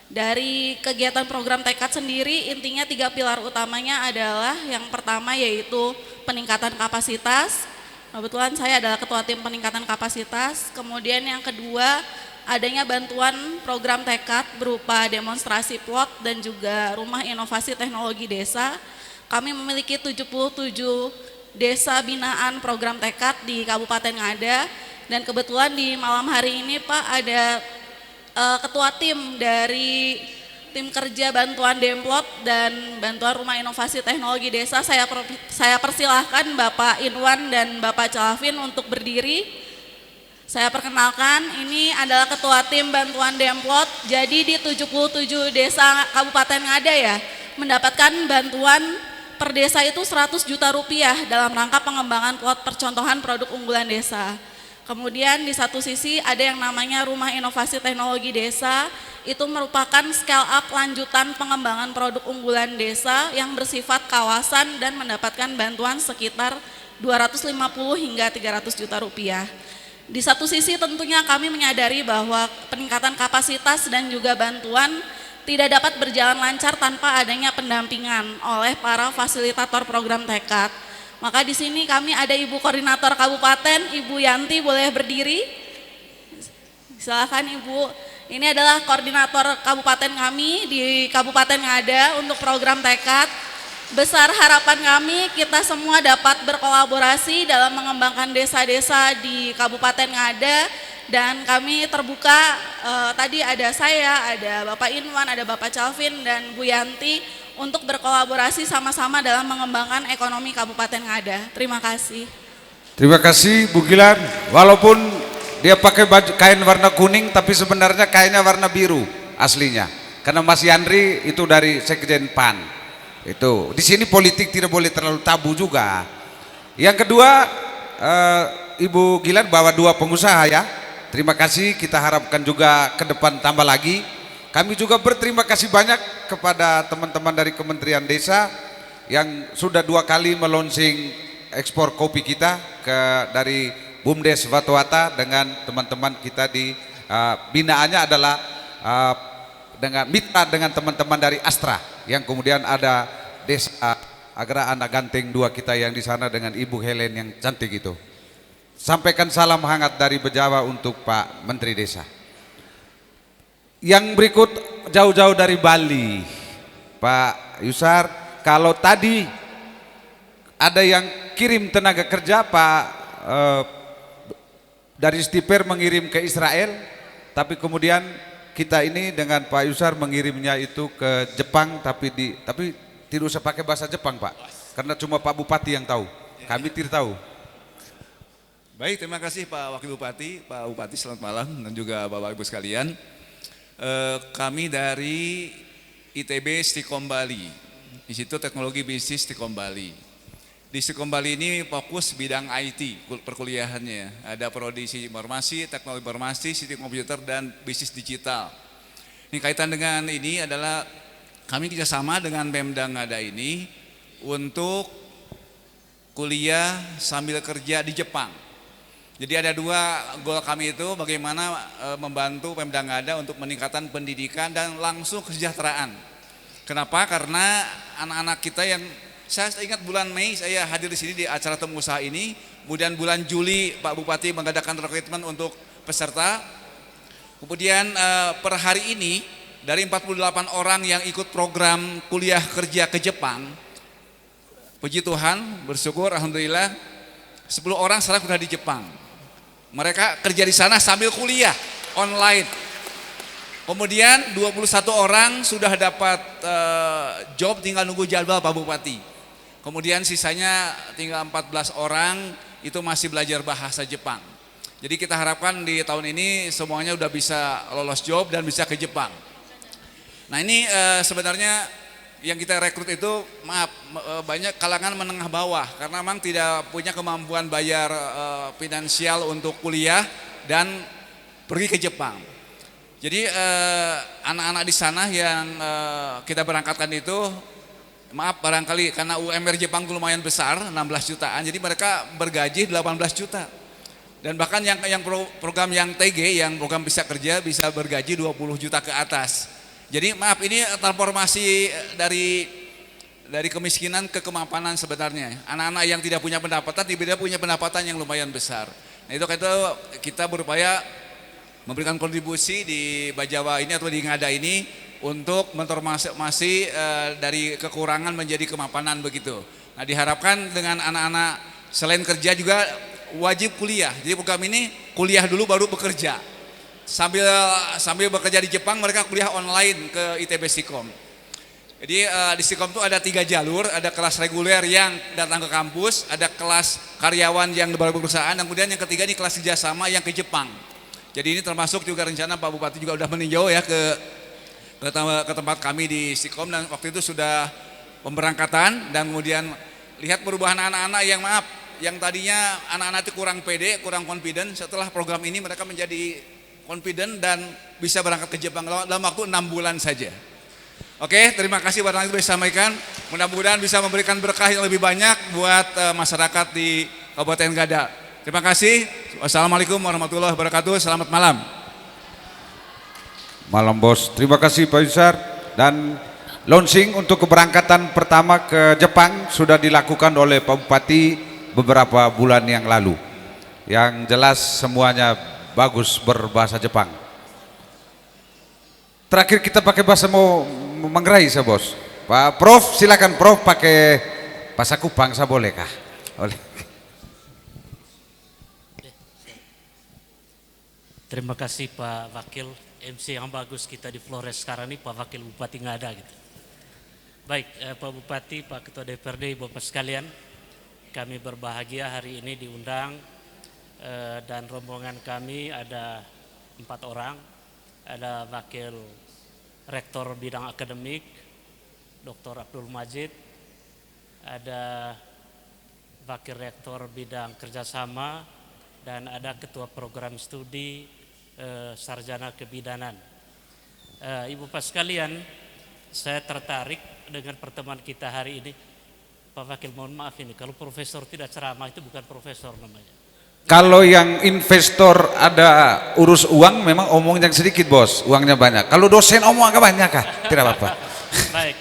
Dari kegiatan program tekad sendiri intinya 3 pilar utamanya adalah yang pertama yaitu peningkatan kapasitas. Kebetulan saya adalah ketua tim peningkatan kapasitas. Kemudian yang kedua adanya bantuan program tekad berupa demonstrasi plot dan juga rumah inovasi teknologi desa. Kami memiliki 77 desa binaan program tekad di Kabupaten Ngada dan kebetulan di malam hari ini Pak ada ketua tim dari tim kerja bantuan Demplot dan bantuan rumah inovasi teknologi desa. Saya persilahkan Bapak Inwan dan Bapak Calvin untuk berdiri. Saya perkenalkan, ini adalah ketua tim bantuan Demplot. Jadi di 77 desa Kabupaten Ngada ya mendapatkan bantuan per desa itu 100 juta rupiah dalam rangka pengembangan plot percontohan produk unggulan desa. Kemudian di satu sisi ada yang namanya Rumah Inovasi Teknologi Desa, itu merupakan scale up lanjutan pengembangan produk unggulan desa yang bersifat kawasan dan mendapatkan bantuan sekitar 250 hingga 300 juta rupiah. Di satu sisi tentunya kami menyadari bahwa peningkatan kapasitas dan juga bantuan tidak dapat berjalan lancar tanpa adanya pendampingan oleh para fasilitator program tekad. Maka di sini kami ada Ibu Koordinator Kabupaten, Ibu Yanti, boleh berdiri. Silakan Ibu. Ini adalah koordinator kabupaten kami di Kabupaten Ngada untuk program tekad. Besar harapan kami kita semua dapat berkolaborasi dalam mengembangkan desa-desa di Kabupaten Ngada dan kami terbuka. Tadi ada saya, ada Bapak Inwan, ada Bapak Calvin dan Bu Yanti untuk berkolaborasi sama-sama dalam mengembangkan ekonomi Kabupaten Ngada. Terima kasih. Terima kasih Bu Gilar. Walaupun dia pakai baju kain warna kuning tapi sebenarnya kainnya warna biru aslinya. Karena Mas Yandri itu dari Sekjen PAN. Itu di sini politik tidak boleh terlalu tabu juga. Yang kedua Ibu Gilar bawa 2 pengusaha ya. Terima kasih, kita harapkan juga ke depan tambah lagi. Kami juga berterima kasih banyak kepada teman-teman dari Kementerian Desa yang sudah 2 kali melonsing ekspor kopi kita dari BUMDes Watuata dengan teman-teman kita di binaannya adalah dengan mitra dengan teman-teman dari Astra yang kemudian ada desa Agra Anak Ganteng 2 kita yang di sana dengan Ibu Helen yang cantik itu. Sampaikan salam hangat dari Bejawa untuk Pak Menteri Desa. Yang berikut jauh-jauh dari Bali, Pak Yusar. Kalau tadi ada yang kirim tenaga kerja, Pak dari Stiper mengirim ke Israel, tapi kemudian kita ini dengan Pak Yusar mengirimnya itu ke Jepang, tapi tidak usah pakai bahasa Jepang Pak, karena cuma Pak Bupati yang tahu, kami tidak tahu. Baik, terima kasih Pak Wakil Bupati. Pak Bupati selamat malam dan juga Bapak Ibu sekalian. Kami dari ITB Stikom Bali, Institut Teknologi Bisnis Stikom Bali. Di Stikom Bali ini fokus bidang IT perkuliahannya. Ada prodi informasi, teknologi informasi, sistem komputer dan bisnis digital. Ini kaitan dengan ini adalah kami kerjasama dengan Pemda Ngada ini untuk kuliah sambil kerja di Jepang. Jadi ada 2 goal kami itu bagaimana membantu Pemda Ngada untuk meningkatkan pendidikan dan langsung kesejahteraan Kenapa? Karena anak-anak kita yang saya ingat bulan Mei saya hadir di sini di acara temu usaha ini, kemudian bulan Juli Pak Bupati mengadakan rekrutmen untuk peserta. Kemudian per hari ini dari 48 orang yang ikut program kuliah kerja ke Jepang, puji Tuhan, bersyukur alhamdulillah 10 orang sekarang sudah di Jepang. Mereka kerja di sana sambil kuliah online. Kemudian 21 orang sudah dapat job, tinggal nunggu jadwal Pak Bupati. Kemudian sisanya tinggal 14 orang itu masih belajar bahasa Jepang. Jadi kita harapkan di tahun ini semuanya udah bisa lolos job dan bisa ke Jepang. Nah ini sebenarnya yang kita rekrut itu banyak kalangan menengah bawah karena memang tidak punya kemampuan bayar finansial untuk kuliah dan pergi ke Jepang. Jadi anak-anak di sana yang kita berangkatkan itu barangkali karena UMR Jepang itu lumayan besar 16 jutaan, jadi mereka bergaji 18 juta. Dan bahkan yang program yang TG, yang program bisa kerja bisa bergaji 20 juta ke atas. Jadi ini transformasi dari kemiskinan ke kemapanan sebenarnya. Anak-anak yang tidak punya pendapatan tiba-tiba punya pendapatan yang lumayan besar. Nah itu kita berupaya memberikan kontribusi di Bajawa ini atau di Ngada ini untuk mentransformasi dari kekurangan menjadi kemapanan begitu. Nah diharapkan dengan anak-anak selain kerja juga wajib kuliah. Jadi program ini kuliah dulu baru bekerja. Sambil bekerja di Jepang mereka kuliah online ke ITB Stikom. Jadi di Stikom itu ada 3 jalur, ada kelas reguler yang datang ke kampus, ada kelas karyawan yang baru perusahaan, dan kemudian yang ketiga ini kelas kerjasama yang ke Jepang. Jadi ini termasuk juga rencana Pak Bupati juga sudah meninjau ya ke tempat kami di Stikom, dan waktu itu sudah pemberangkatan dan kemudian lihat perubahan anak-anak yang tadinya anak-anak itu kurang pede, kurang confident, setelah program ini mereka menjadi confident dan bisa berangkat ke Jepang dalam waktu 6 bulan saja. Oke, terima kasih barangkali itu bisa sampaikan. Mudah-mudahan bisa memberikan berkah yang lebih banyak buat masyarakat di Kabupaten Ngada. Terima kasih. Wassalamualaikum warahmatullahi wabarakatuh. Selamat malam. Malam bos, terima kasih Pak Yusar. Dan launching untuk keberangkatan pertama ke Jepang sudah dilakukan oleh Pak Bupati beberapa bulan yang lalu. Yang jelas semuanya bagus berbahasa Jepang. Terakhir kita pakai bahasa Manggarai saya bos. Pak Prof silakan Prof pakai bahasa Kupang saya boleh kah? Boleh. Terima kasih Pak Wakil, MC yang bagus kita di Flores sekarang ini Pak Wakil Bupati Ngada gitu. Baik Pak Bupati, Pak Ketua DPRD, Bapak sekalian, kami berbahagia hari ini diundang dan rombongan kami ada 4 orang, ada Wakil Rektor Bidang Akademik, Dr. Abdul Majid, ada Wakil Rektor Bidang Kerjasama, dan ada Ketua Program Studi Sarjana Kebidanan. Ibu Bapak sekalian, saya tertarik dengan pertemuan kita hari ini. Pak Wakil mohon maaf ini, kalau profesor tidak ceramah itu bukan profesor namanya. Kalau yang investor ada urus uang memang omongnya sedikit bos, uangnya banyak. Kalau dosen omong agak banyak kah? Tidak apa-apa. Baik,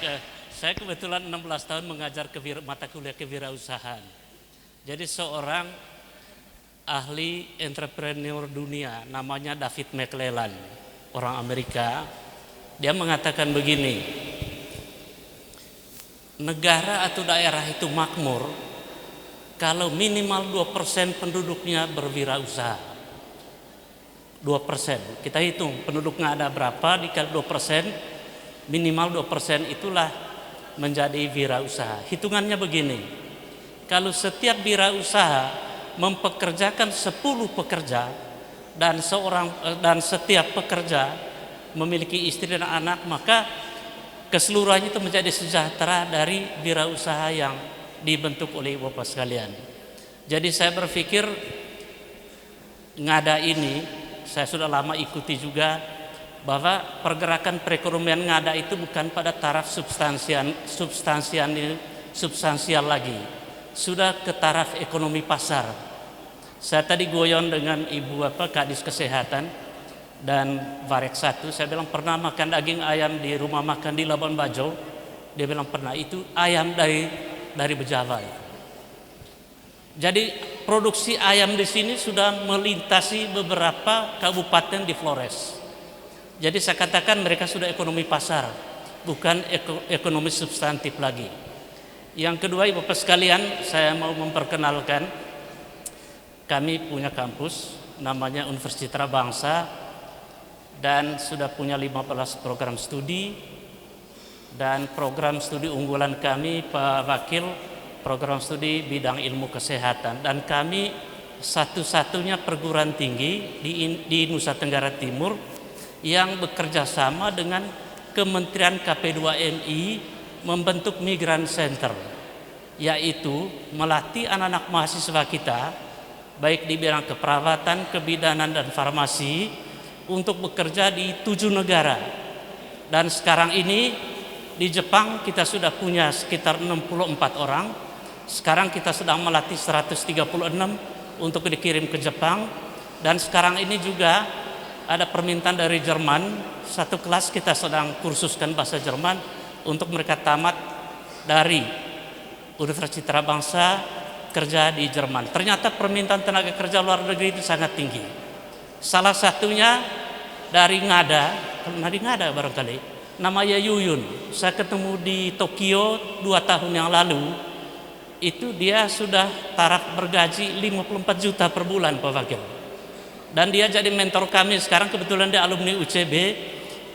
saya kebetulan 16 tahun mengajar mata kuliah kewirausahaan. Jadi seorang ahli entrepreneur dunia namanya David McClellan, orang Amerika. Dia mengatakan begini, negara atau daerah itu makmur kalau minimal 2% penduduknya berwirausaha. 2%, kita hitung penduduknya ada berapa, dikali 2%, minimal 2% itulah menjadi wirausaha. Hitungannya begini, kalau setiap wirausaha mempekerjakan 10 pekerja dan setiap pekerja memiliki istri dan anak, maka keseluruhannya itu menjadi sejahtera dari wirausaha yang dibentuk oleh Bapak sekalian. Jadi saya berpikir Ngada ini saya sudah lama ikuti juga, bahwa pergerakan perekonomian Ngada itu bukan pada taraf substansial lagi, sudah ke taraf ekonomi pasar. Saya tadi goyon dengan Ibu Kadis Kesehatan dan Varek 1, saya bilang pernah makan daging ayam di rumah makan di Labuan Bajo, Dia bilang pernah itu ayam dari Bejava. Jadi produksi ayam di sini sudah melintasi beberapa kabupaten di Flores. Jadi saya katakan mereka sudah ekonomi pasar, bukan ekonomi substantif lagi. Yang kedua, Ibu Bapak sekalian, saya mau memperkenalkan kami punya kampus namanya Universitas Citra Bangsa dan sudah punya 15 program studi, dan program studi unggulan kami Pak Wakil program studi bidang ilmu kesehatan, dan kami satu-satunya perguruan tinggi di Nusa Tenggara Timur yang bekerja sama dengan Kementerian KP2MI membentuk Migran Center, yaitu melatih anak-anak mahasiswa kita baik di bidang keperawatan, kebidanan dan farmasi untuk bekerja di 7 negara. Dan sekarang ini di Jepang kita sudah punya sekitar 64 orang. Sekarang kita sedang melatih 136 untuk dikirim ke Jepang, dan sekarang ini juga ada permintaan dari Jerman, satu kelas kita sedang kursuskan bahasa Jerman untuk mereka tamat dari Universitas Citra Bangsa kerja di Jerman. Ternyata permintaan tenaga kerja luar negeri itu sangat tinggi. Salah satunya dari Ngada barangkali, namanya Yuyun. Saya ketemu di Tokyo 2 tahun yang lalu. Itu dia sudah taraf bergaji 54 juta per bulan, Pak Wakil. Dan dia jadi mentor kami sekarang, kebetulan dia alumni UCB,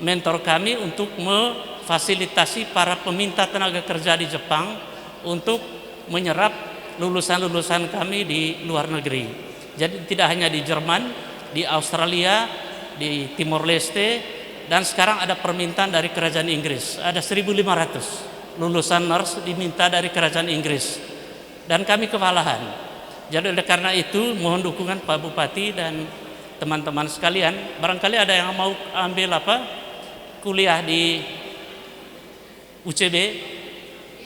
mentor kami untuk memfasilitasi para peminta tenaga kerja di Jepang untuk menyerap lulusan-lulusan kami di luar negeri. Jadi tidak hanya di Jerman, di Australia, di Timor Leste, dan sekarang ada permintaan dari kerajaan Inggris. Ada 1.500 lulusan nurse diminta dari kerajaan Inggris. Dan kami kewalahan. Jadi oleh karena itu mohon dukungan Pak Bupati dan teman-teman sekalian. Barangkali ada yang mau ambil kuliah di UCB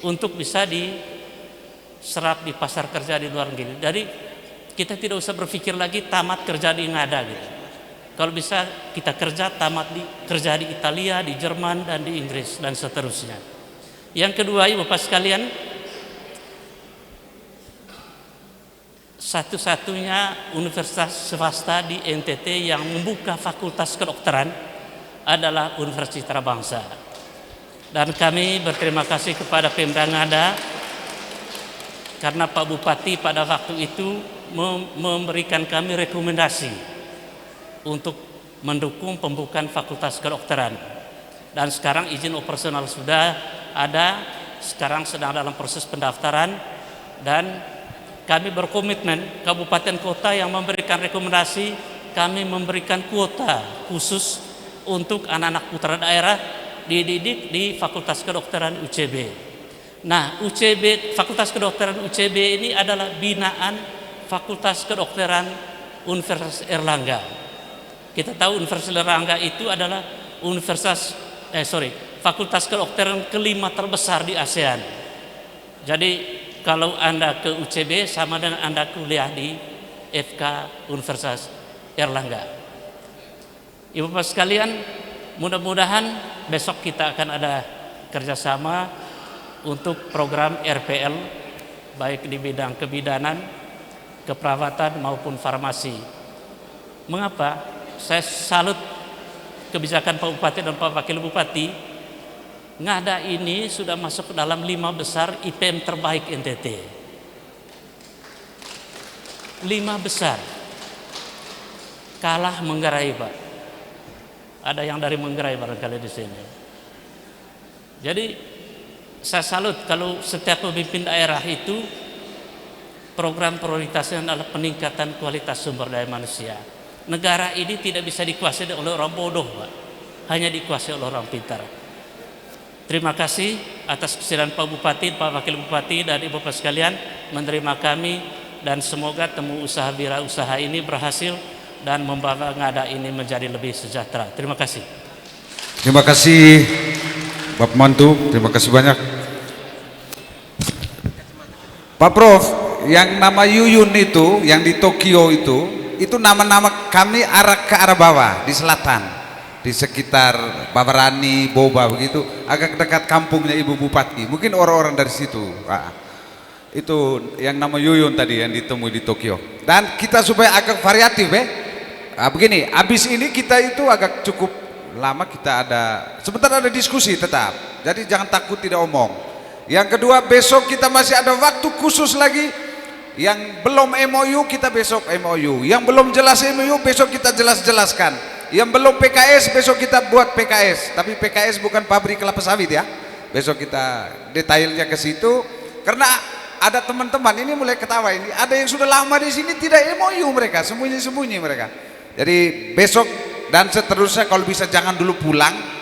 untuk bisa diserap di pasar kerja di luar negeri. Jadi kita tidak usah berpikir lagi tamat kerja di Ngada gitu. Kalau bisa kita kerja di Italia, di Jerman dan di Inggris dan seterusnya. Yang kedua, Ibu Bapak sekalian, satu-satunya universitas swasta di NTT yang membuka fakultas kedokteran adalah Universitas Citra Bangsa. Dan kami berterima kasih kepada Pemda Ngada karena Pak Bupati pada waktu itu memberikan kami rekomendasi untuk mendukung pembukaan fakultas kedokteran. Dan sekarang izin operasional sudah ada, sekarang sedang dalam proses pendaftaran, dan kami berkomitmen kabupaten kota yang memberikan rekomendasi, kami memberikan kuota khusus untuk anak-anak putra daerah dididik di Fakultas Kedokteran UCB. Nah, Fakultas Kedokteran UCB ini adalah binaan Fakultas Kedokteran Universitas Erlangga. Kita tahu Universitas Erlangga itu adalah Fakultas Kedokteran kelima terbesar di ASEAN. Jadi kalau Anda ke UCB sama dengan Anda kuliah di FK Universitas Erlangga. Ibu Bapak sekalian, mudah-mudahan besok kita akan ada kerjasama untuk program RPL baik di bidang kebidanan, keperawatan maupun farmasi. Mengapa? Saya salut kebijakan Pak Bupati dan Pak Wakil Bupati. Ngada ini sudah masuk ke dalam 5 besar IPM terbaik NTT. 5 besar. Kalah Manggarai, Pak. Ada yang dari Manggarai barangkali di sini. Jadi saya salut kalau setiap pemimpin daerah itu program prioritasnya adalah peningkatan kualitas sumber daya manusia. Negara ini tidak bisa dikuasai oleh orang bodoh, Pak. Hanya dikuasai oleh orang pintar. Terima kasih atas kesediaan Pak Bupati, Pak Wakil Bupati dan Ibu Bapak sekalian menerima kami, dan semoga temu usaha wirausaha ini berhasil dan membawa Ngada ini menjadi lebih sejahtera. Terima kasih. Terima kasih Bapak Mantu, terima kasih banyak. Pak Prof, yang nama Yuyun itu, yang di Tokyo itu nama-nama kami ke arah bawah di selatan. di sekitar Babarani, Boba begitu, agak dekat kampungnya Ibu Bupati. Mungkin orang-orang dari situ. Itu yang nama Yuyun tadi yang ditemui di Tokyo. Dan kita supaya agak variatif begini, habis ini kita itu agak cukup lama, kita sebentar ada diskusi tetap. Jadi jangan takut tidak omong. Yang kedua, besok kita masih ada waktu khusus lagi. Yang belum MOU kita besok MOU. Yang belum jelas MOU besok kita jelaskan. Yang belum PKS besok kita buat PKS. Tapi PKS bukan pabrik kelapa sawit ya. Besok kita detailnya ke situ. Karena ada teman-teman ini mulai ketawa ini. Ada yang sudah lama di sini tidak MOU mereka, sembunyi-sembunyi mereka. Jadi besok dan seterusnya kalau bisa jangan dulu pulang.